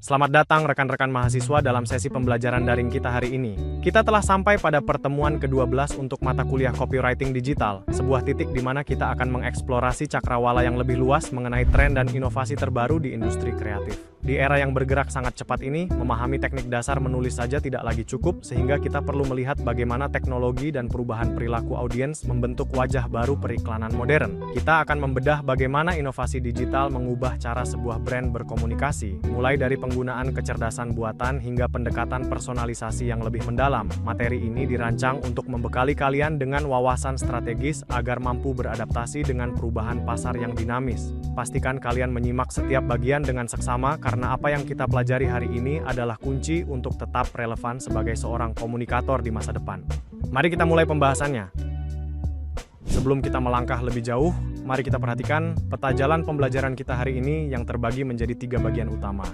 Selamat datang rekan-rekan mahasiswa dalam sesi pembelajaran daring kita hari ini. Kita telah sampai pada pertemuan ke-12 untuk mata kuliah Copywriting Digital, sebuah titik di mana kita akan mengeksplorasi cakrawala yang lebih luas mengenai tren dan inovasi terbaru di industri kreatif. Di era yang bergerak sangat cepat ini, memahami teknik dasar menulis saja tidak lagi cukup, sehingga kita perlu melihat bagaimana teknologi dan perubahan perilaku audiens membentuk wajah baru periklanan modern. Kita akan membedah bagaimana inovasi digital mengubah cara sebuah brand berkomunikasi, mulai dari penggunaan kecerdasan buatan hingga pendekatan personalisasi yang lebih mendalam. Materi ini dirancang untuk membekali kalian dengan wawasan strategis agar mampu beradaptasi dengan perubahan pasar yang dinamis. Pastikan kalian menyimak setiap bagian dengan seksama karena apa yang kita pelajari hari ini adalah kunci untuk tetap relevan sebagai seorang komunikator di masa depan. Mari kita mulai pembahasannya. Sebelum kita melangkah lebih jauh, mari kita perhatikan peta jalan pembelajaran kita hari ini yang terbagi menjadi 3 bagian utama.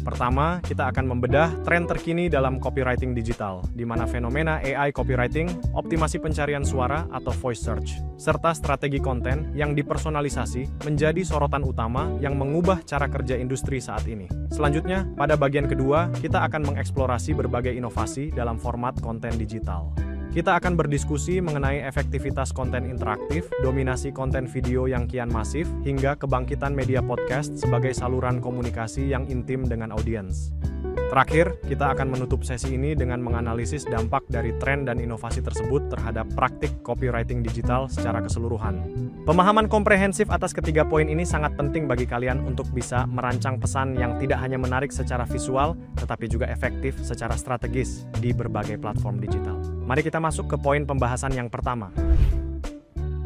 Pertama, kita akan membedah tren terkini dalam copywriting digital, di mana fenomena AI copywriting, optimasi pencarian suara atau voice search, serta strategi konten yang dipersonalisasi menjadi sorotan utama yang mengubah cara kerja industri saat ini. Selanjutnya, pada bagian kedua, kita akan mengeksplorasi berbagai inovasi dalam format konten digital. Kita akan berdiskusi mengenai efektivitas konten interaktif, dominasi konten video yang kian masif, hingga kebangkitan media podcast sebagai saluran komunikasi yang intim dengan audiens. Terakhir, kita akan menutup sesi ini dengan menganalisis dampak dari tren dan inovasi tersebut terhadap praktik copywriting digital secara keseluruhan. Pemahaman komprehensif atas ketiga poin ini sangat penting bagi kalian untuk bisa merancang pesan yang tidak hanya menarik secara visual, tetapi juga efektif secara strategis di berbagai platform digital. Mari kita masuk ke poin pembahasan yang pertama.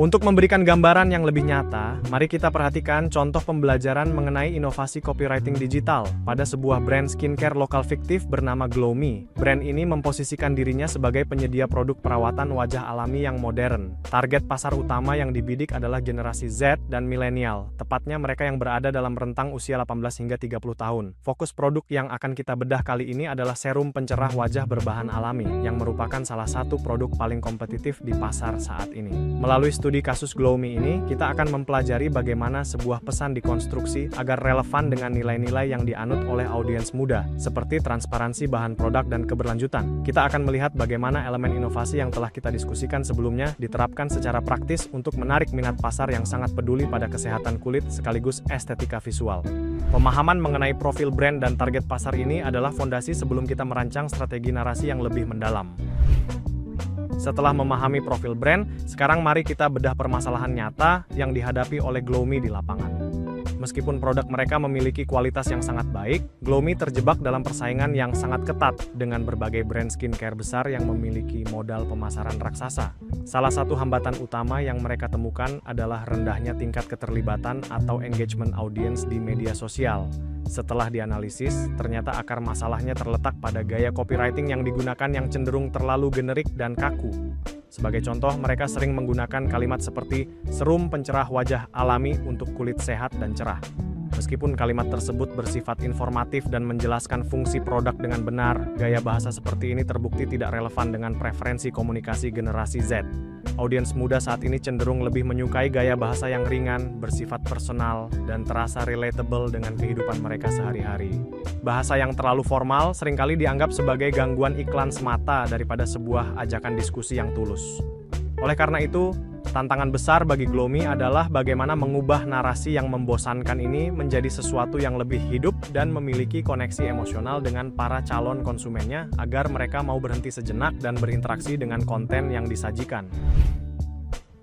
Untuk memberikan gambaran yang lebih nyata, mari kita perhatikan contoh pembelajaran mengenai inovasi copywriting digital pada sebuah brand skincare lokal fiktif bernama Glow.me. Brand ini memposisikan dirinya sebagai penyedia produk perawatan wajah alami yang modern. Target pasar utama yang dibidik adalah generasi Z dan milenial, tepatnya mereka yang berada dalam rentang usia 18 hingga 30 tahun. Fokus produk yang akan kita bedah kali ini adalah serum pencerah wajah berbahan alami, yang merupakan salah satu produk paling kompetitif di pasar saat ini. Melalui studi kasus Glow.me ini, kita akan mempelajari bagaimana sebuah pesan dikonstruksi agar relevan dengan nilai-nilai yang dianut oleh audiens muda, seperti transparansi bahan produk dan keberlanjutan. Kita akan melihat bagaimana elemen inovasi yang telah kita diskusikan sebelumnya diterapkan secara praktis untuk menarik minat pasar yang sangat peduli pada kesehatan kulit sekaligus estetika visual. Pemahaman mengenai profil brand dan target pasar ini adalah fondasi sebelum kita merancang strategi narasi yang lebih mendalam. Setelah memahami profil brand, sekarang mari kita bedah permasalahan nyata yang dihadapi oleh Glow.me di lapangan. Meskipun produk mereka memiliki kualitas yang sangat baik, Glow.me terjebak dalam persaingan yang sangat ketat dengan berbagai brand skincare besar yang memiliki modal pemasaran raksasa. Salah satu hambatan utama yang mereka temukan adalah rendahnya tingkat keterlibatan atau engagement audiens di media sosial. Setelah dianalisis, ternyata akar masalahnya terletak pada gaya copywriting yang digunakan yang cenderung terlalu generik dan kaku. Sebagai contoh, mereka sering menggunakan kalimat seperti serum pencerah wajah alami untuk kulit sehat dan cerah. Meskipun kalimat tersebut bersifat informatif dan menjelaskan fungsi produk dengan benar, gaya bahasa seperti ini terbukti tidak relevan dengan preferensi komunikasi generasi Z. Audiens muda saat ini cenderung lebih menyukai gaya bahasa yang ringan, bersifat personal, dan terasa relatable dengan kehidupan mereka sehari-hari. Bahasa yang terlalu formal seringkali dianggap sebagai gangguan iklan semata daripada sebuah ajakan diskusi yang tulus. Oleh karena itu, tantangan besar bagi Glow.me adalah bagaimana mengubah narasi yang membosankan ini menjadi sesuatu yang lebih hidup dan memiliki koneksi emosional dengan para calon konsumennya agar mereka mau berhenti sejenak dan berinteraksi dengan konten yang disajikan.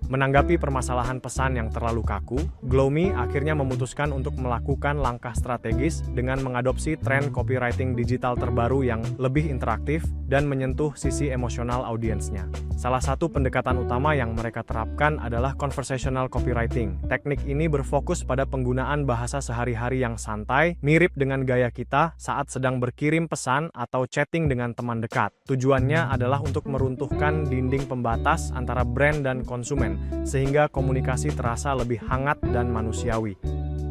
Menanggapi permasalahan pesan yang terlalu kaku, Glow.me akhirnya memutuskan untuk melakukan langkah strategis dengan mengadopsi tren copywriting digital terbaru yang lebih interaktif dan menyentuh sisi emosional audiensnya. Salah satu pendekatan utama yang mereka terapkan adalah conversational copywriting. Teknik ini berfokus pada penggunaan bahasa sehari-hari yang santai, mirip dengan gaya kita saat sedang berkirim pesan atau chatting dengan teman dekat. Tujuannya adalah untuk meruntuhkan dinding pembatas antara brand dan konsumen, sehingga komunikasi terasa lebih hangat dan manusiawi.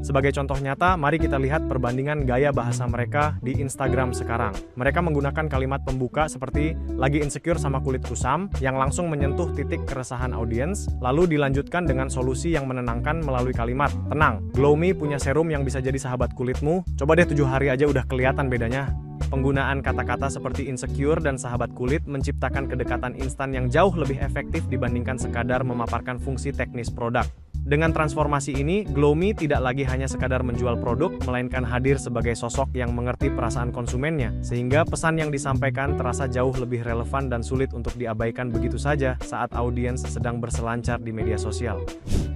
Sebagai contoh nyata, mari kita lihat perbandingan gaya bahasa mereka di Instagram sekarang. Mereka menggunakan kalimat pembuka seperti "lagi insecure sama kulit kusam" yang langsung menyentuh titik keresahan audiens, lalu dilanjutkan dengan solusi yang menenangkan melalui kalimat, "Tenang, Glow Me punya serum yang bisa jadi sahabat kulitmu, coba deh 7 hari aja udah kelihatan bedanya." Penggunaan kata-kata seperti insecure dan sahabat kulit menciptakan kedekatan instan yang jauh lebih efektif dibandingkan sekadar memaparkan fungsi teknis produk. Dengan transformasi ini, Glow Me tidak lagi hanya sekadar menjual produk, melainkan hadir sebagai sosok yang mengerti perasaan konsumennya, sehingga pesan yang disampaikan terasa jauh lebih relevan dan sulit untuk diabaikan begitu saja saat audiens sedang berselancar di media sosial.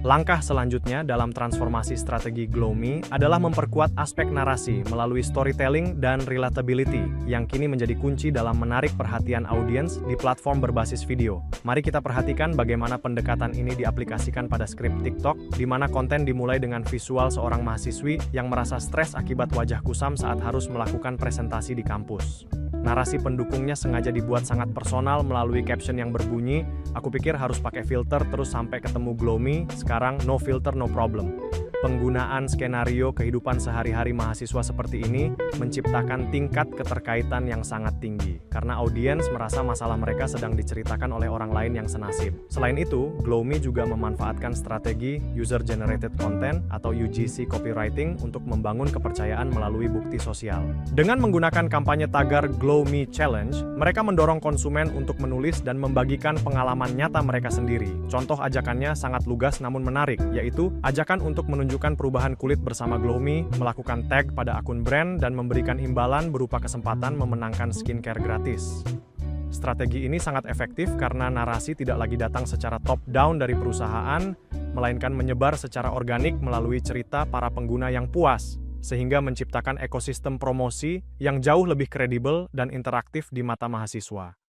Langkah selanjutnya dalam transformasi strategi Glow Me adalah memperkuat aspek narasi melalui storytelling dan relatability, yang kini menjadi kunci dalam menarik perhatian audiens di platform berbasis video. Mari kita perhatikan bagaimana pendekatan ini diaplikasikan pada skrip TikTok, di mana konten dimulai dengan visual seorang mahasiswi yang merasa stres akibat wajah kusam saat harus melakukan presentasi di kampus. Narasi pendukungnya sengaja dibuat sangat personal melalui caption yang berbunyi, "Aku pikir harus pakai filter terus sampai ketemu Glow Me, sekarang no filter no problem." Penggunaan skenario kehidupan sehari-hari mahasiswa seperti ini menciptakan tingkat keterkaitan yang sangat tinggi, karena audiens merasa masalah mereka sedang diceritakan oleh orang lain yang senasib. Selain itu, Glow Me juga memanfaatkan strategi User Generated Content atau UGC copywriting untuk membangun kepercayaan melalui bukti sosial. Dengan menggunakan kampanye tagar Glow Me Challenge, mereka mendorong konsumen untuk menulis dan membagikan pengalaman nyata mereka sendiri. Contoh ajakannya sangat lugas namun menarik, yaitu ajakan untuk menunjukkan perubahan kulit bersama Glow Me, melakukan tag pada akun brand, dan memberikan imbalan berupa kesempatan memenangkan skincare gratis. Strategi ini sangat efektif karena narasi tidak lagi datang secara top-down dari perusahaan, melainkan menyebar secara organik melalui cerita para pengguna yang puas, sehingga menciptakan ekosistem promosi yang jauh lebih kredibel dan interaktif di mata mahasiswa.